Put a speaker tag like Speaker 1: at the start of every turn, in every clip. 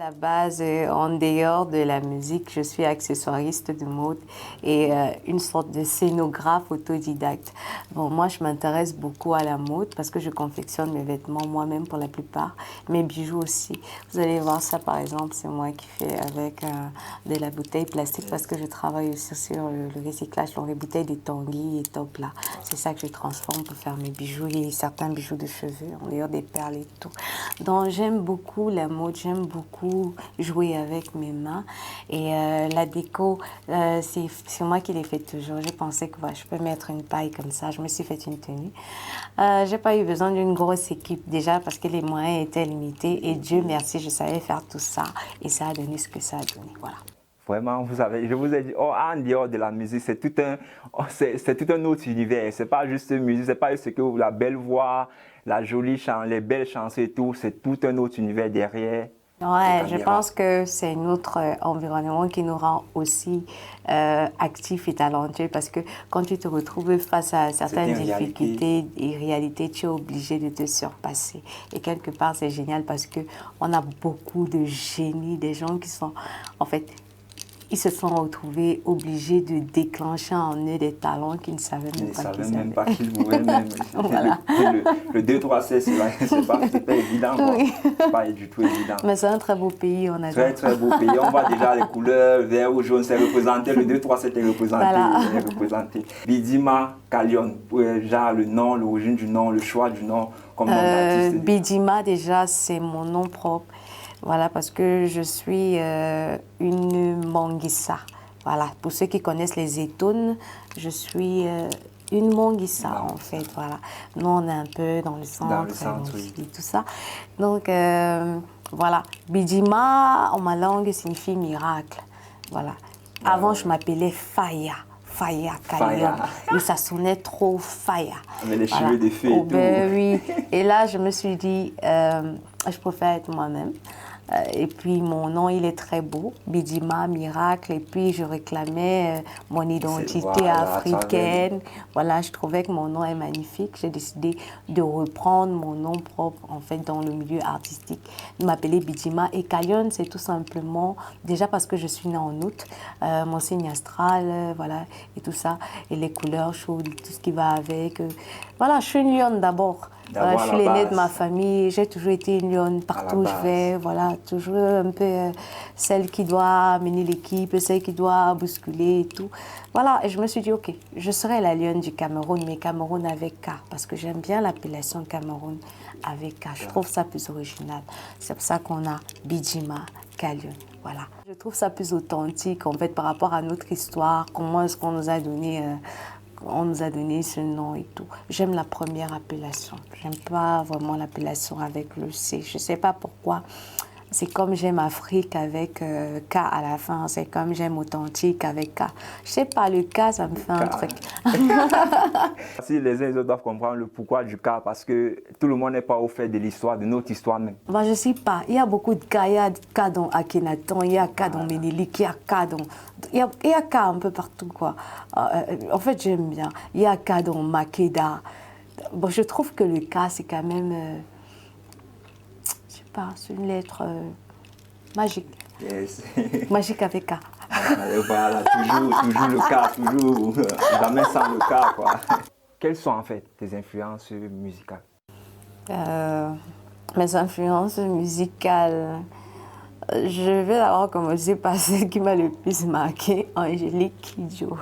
Speaker 1: la base, en dehors de la musique, je suis accessoiriste de mode et une sorte de scénographe autodidacte. Bon, moi, je m'intéresse beaucoup à la mode parce que je confectionne mes vêtements moi-même pour la plupart, mes bijoux aussi. Vous allez voir ça, par exemple, c'est moi qui fais avec de la bouteille plastique parce que je travaille aussi sur le recyclage, donc les bouteilles de Tanguy et Top là. C'est ça que je transforme pour faire mes bijoux et certains bijoux de cheveux, en dehors des perles et tout. Donc, j'aime beaucoup la mode, j'aime beaucoup jouer avec mes mains. Et la déco, c'est moi qui l'ai fait toujours. J'ai pensé que je peux mettre une paille comme ça. Je me suis fait une tenue. J'ai pas eu besoin d'une grosse équipe déjà parce que les moyens étaient limités. Et Dieu merci, je savais faire tout ça. Et ça a donné ce que ça a donné. Voilà.
Speaker 2: Vraiment, je vous ai dit, en dehors de la musique, c'est tout un autre univers. C'est pas juste musique, c'est pas juste que la belle voix, la jolie chant, les belles chansons et tout. C'est tout un autre univers derrière.
Speaker 1: Ouais, je pense que c'est notre environnement qui nous rend aussi actifs et talentueux parce que quand tu te retrouves face à certaines difficultés et réalités, tu es obligé de te surpasser. Et quelque part, c'est génial parce que on a beaucoup de génies, des gens qui sont, en fait, ils se sont retrouvés obligés de déclencher en eux des talents qu'ils ne savaient même pas qu'ils avaient. Ils ne savaient même pas
Speaker 2: qu'ils pouvaient même. Voilà. Le 2-3-16, c'est pas évident.
Speaker 1: Oui.
Speaker 2: C'est pas du tout évident.
Speaker 1: Mais c'est un très beau pays, on a
Speaker 2: Très, très beau pays. On voit déjà les couleurs, vert ou jaune, c'est représenté. Le 2-3-7 est représenté. Voilà. Est représenté. Bidjima Kalion, genre le nom, l'origine du nom, le choix du nom comme nom d'artiste.
Speaker 1: Bidjima, déjà, c'est mon nom propre. Voilà, parce que je suis une Mangissa. Voilà, pour ceux qui connaissent les Étones, je suis une Mangissa, en fait. Voilà, nous, on est un peu dans le centre oui. Tout ça. Donc, voilà, Bidjima, en ma langue, signifie miracle. Voilà. Avant, je m'appelais Faya. Faya Kalion. Et ça sonnait trop Faya.
Speaker 2: Avec les cheveux des fées et tout.
Speaker 1: Ben, oui. Et là, je me suis dit, je préfère être moi-même. Et puis, mon nom, il est très beau, Bidjima, miracle. Et puis, je réclamais mon identité africaine. Voilà, je trouvais que mon nom est magnifique. J'ai décidé de reprendre mon nom propre, en fait, dans le milieu artistique, de m'appeler Bidjima. Et Kalion, c'est tout simplement, déjà parce que je suis née en août, mon signe astral, voilà, et tout ça, et les couleurs chaudes, tout ce qui va avec. Voilà, je suis une lionne d'abord. Voilà, je suis l'aînée de ma famille, j'ai toujours été une lionne partout où je vais, voilà, toujours un peu celle qui doit mener l'équipe, celle qui doit bousculer et tout. Voilà, et je me suis dit, ok, je serai la lionne du Cameroun, mais Cameroun avec K, parce que j'aime bien l'appellation Cameroun avec K, je trouve ça plus original. C'est pour ça qu'on a Bidjima Kalion, voilà. Je trouve ça plus authentique, en fait, par rapport à notre histoire, comment est-ce qu'on nous a donné... on nous a donné ce nom et tout. J'aime la première appellation. J'aime pas vraiment l'appellation avec le C. Je sais pas pourquoi. C'est comme j'aime Afrique avec K à la fin. C'est comme j'aime authentique avec K. Je sais pas, le K, ça me fait un truc.
Speaker 2: Si les uns et les autres doivent comprendre le pourquoi du K, parce que tout le monde n'est pas au fait de l'histoire, de notre histoire même.
Speaker 1: Bah, je sais pas. Il y a beaucoup de K. Il y a K dans Akhenaton, il y a K dans Ménélique, il y a K dans... Il y a K un peu partout, quoi. En fait, j'aime bien. Il y a K dans Makeda. Bon, je trouve que le K, c'est quand même... je sais pas, c'est une lettre magique.
Speaker 2: Yes.
Speaker 1: Magique avec K.
Speaker 2: Voilà, toujours le K, toujours. Jamais sans le K, quoi. Quelles sont en fait tes influences musicales?
Speaker 1: Mes influences musicales... Je vais d'abord commencer par celle qui m'a le plus marqué, Angélique Kidjo.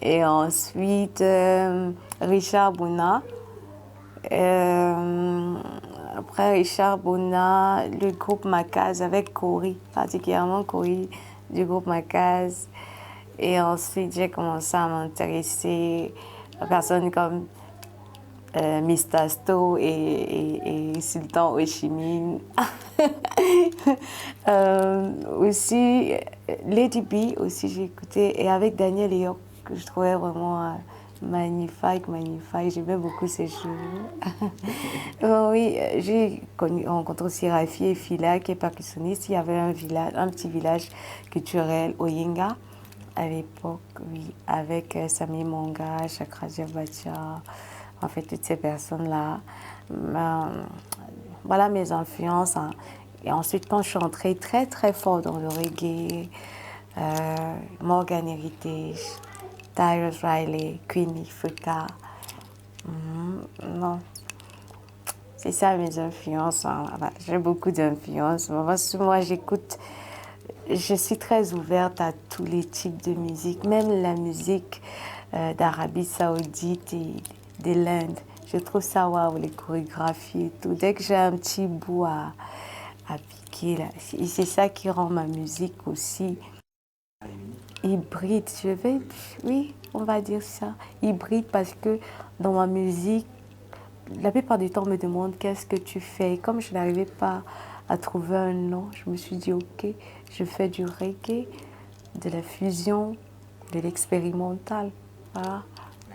Speaker 1: Et ensuite, Richard Bouna. Après Richard Bouna, le groupe Makaz avec Cory, particulièrement Cory du groupe Makaz. Et ensuite, j'ai commencé à m'intéresser à personnes comme Mistasto et Sultan Oshimine. Aussi, Lady B, aussi j'ai écouté, et avec Daniel Eyok, que je trouvais vraiment magnifique. J'aimais beaucoup ses cheveux. Oui, j'ai rencontré aussi Rafi et Fila, qui est percussionniste. Il y avait un petit village culturel, Oyinga, à l'époque, oui, avec Sami Monga, Chakra Diabatia, en fait, toutes ces personnes-là. Voilà mes influences. Hein. Et ensuite, quand je suis entrée très très fort dans le reggae, Morgan Heritage, Tyrus Riley, Queen Ifrika, non, c'est ça mes influences. Hein. J'ai beaucoup d'influences. Moi, j'écoute, je suis très ouverte à tous les types de musique, même la musique d'Arabie Saoudite et de l'Inde. Je trouve ça waouh, les chorégraphies et tout. Dès que j'ai un petit bout à piquer, là, c'est ça qui rend ma musique aussi hybride. Oui, on va dire ça, hybride parce que dans ma musique, la plupart du temps, on me demande qu'est-ce que tu fais. Et comme je n'arrivais pas à trouver un nom, je me suis dit, ok, je fais du reggae, de la fusion, de l'expérimental. Voilà.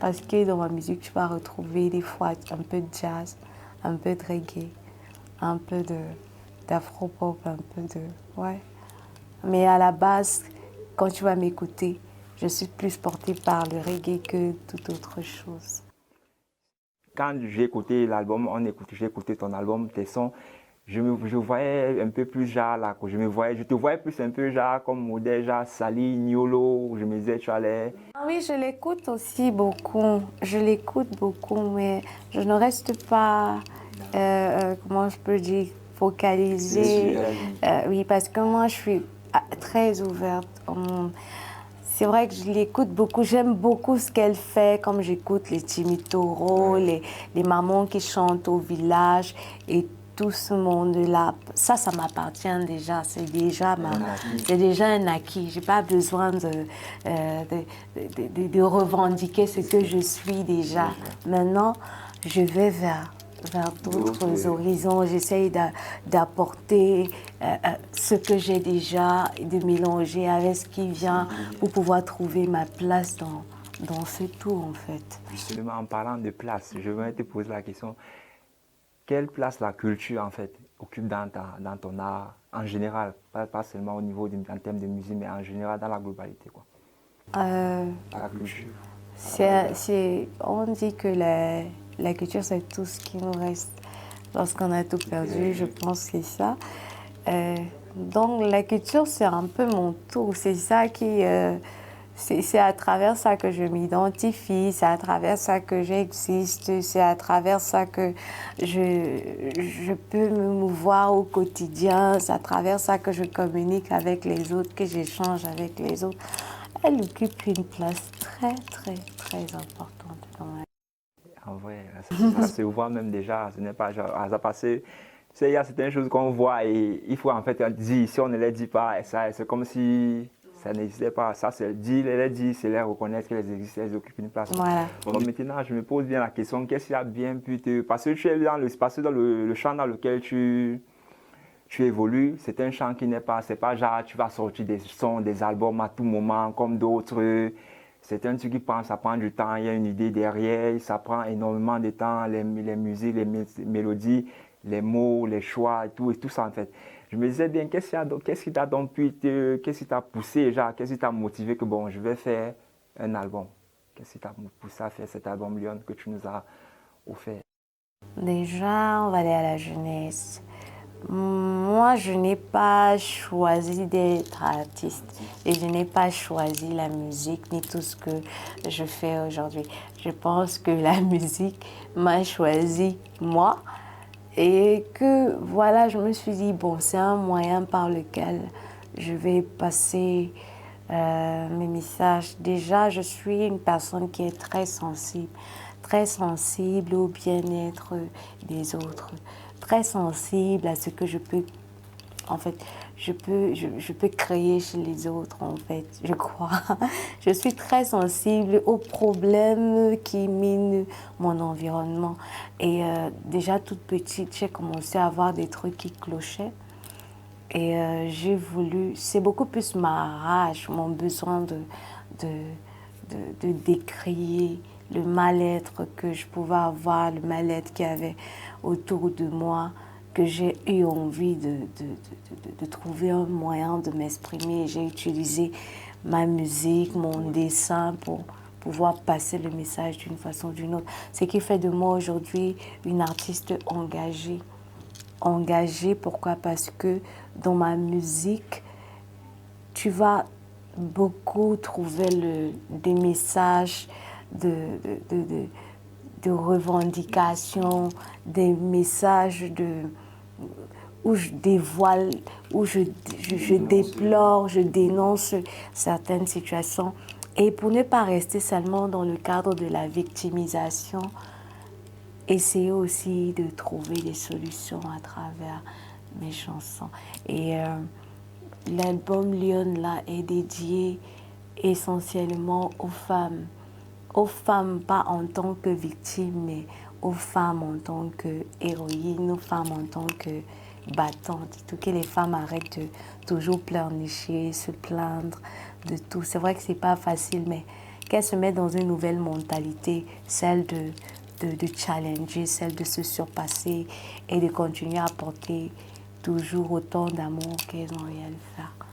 Speaker 1: Parce que dans ma musique, tu vas retrouver des fois un peu de jazz, un peu de reggae, un peu d'afro-pop, un peu de... Ouais. Mais à la base, quand tu vas m'écouter, je suis plus portée par le reggae que toute autre chose.
Speaker 2: Quand j'ai écouté l'album, j'ai écouté ton album, tes sons, je voyais un peu plus genre là, je te voyais plus un peu genre comme modèle, genre Sali, Niolo, je me disais tu allais...
Speaker 1: Oui, je l'écoute aussi beaucoup, mais je ne reste pas, comment je peux dire, focalisée. Oui, parce que moi je suis très ouverte. C'est vrai que je l'écoute beaucoup, j'aime beaucoup ce qu'elle fait, comme j'écoute les Timmy Toro, les mamans qui chantent au village et tout ce monde-là. Ça m'appartient déjà, c'est déjà un acquis. Je n'ai pas besoin de revendiquer ce que je suis déjà. Maintenant, je vais vers d'autres horizons. J'essaye d'apporter ce que j'ai déjà et de mélanger avec ce qui vient pour pouvoir trouver ma place dans ce tout, en fait.
Speaker 2: Justement, en parlant de place, je vais te poser la question, quelle place la culture, en fait, occupe dans ton art, en général, pas seulement au niveau en termes de musique, mais en général dans la globalité, quoi. La culture.
Speaker 1: On dit que la culture, c'est tout ce qui nous reste. Lorsqu'on a tout perdu, je pense que c'est ça. Donc la culture, c'est un peu mon tout. C'est ça qui... c'est à travers ça que je m'identifie, c'est à travers ça que j'existe, c'est à travers ça que je peux me mouvoir au quotidien, c'est à travers ça que je communique avec les autres, que j'échange avec les autres. Elle occupe une place très, très, très importante dans ma vie.
Speaker 2: En vrai, ça se voit même déjà, ce n'est pas genre hasard passé. Tu sais, il y a certaines choses qu'on voit et il faut en fait dire, si on ne les dit pas, c'est comme si ça n'existait pas. Ça, c'est dire, les dire, c'est les reconnaître qu'elles existent, elles occupent une place.
Speaker 1: Voilà.
Speaker 2: Bon, maintenant, je me pose bien la question, qu'est-ce qui a bien pu te... Parce que tu es dans le champ dans lequel tu évolues, c'est un chant qui n'est pas, c'est pas genre tu vas sortir des sons, des albums à tout moment comme d'autres. C'est un truc qui prend, ça prend du temps, il y a une idée derrière, ça prend énormément de temps, les musiques, les mélodies, les mots, les choix et tout ça en fait. Je me disais bien, qu'est-ce qui t'a donc qu'est-ce qui t'a poussé, genre, qu'est-ce qui t'a motivé que bon, je vais faire un album. Qu'est-ce qui t'a poussé à faire cet album Lyon que tu nous as offert?
Speaker 1: Déjà, on va aller à la jeunesse. Moi, je n'ai pas choisi d'être artiste et je n'ai pas choisi la musique ni tout ce que je fais aujourd'hui. Je pense que la musique m'a choisi moi et que voilà, je me suis dit, bon, c'est un moyen par lequel je vais passer mes messages. Déjà, je suis une personne qui est très sensible au bien-être des autres, très sensible à ce que je peux, en fait, je peux créer chez les autres, en fait, je crois. Je suis très sensible aux problèmes qui minent mon environnement. Et déjà toute petite, j'ai commencé à avoir des trucs qui clochaient. Et j'ai voulu, c'est beaucoup plus ma rage, mon besoin de décrier le mal-être que je pouvais avoir, le mal-être qu'il y avait autour de moi, que j'ai eu envie de trouver un moyen de m'exprimer. J'ai utilisé ma musique, mon dessin pour pouvoir passer le message d'une façon ou d'une autre. Ce qui fait de moi aujourd'hui une artiste engagée engagée. Pourquoi? Parce que dans ma musique, tu vas beaucoup trouver des messages de revendication, des messages où je dévoile, où je déplore, je dénonce certaines situations. Et pour ne pas rester seulement dans le cadre de la victimisation, essayer aussi de trouver des solutions à travers mes chansons. Et l'album Lyon là est dédié essentiellement aux femmes pas en tant que victimes, mais aux femmes en tant qu'héroïnes, aux femmes en tant que battantes, tout que les femmes arrêtent de toujours pleurnicher, se plaindre de tout. C'est vrai que c'est pas facile, mais qu'elles se mettent dans une nouvelle mentalité, celle de challenger, celle de se surpasser et de continuer à porter toujours autant d'amour qu'elles ont eu à le faire.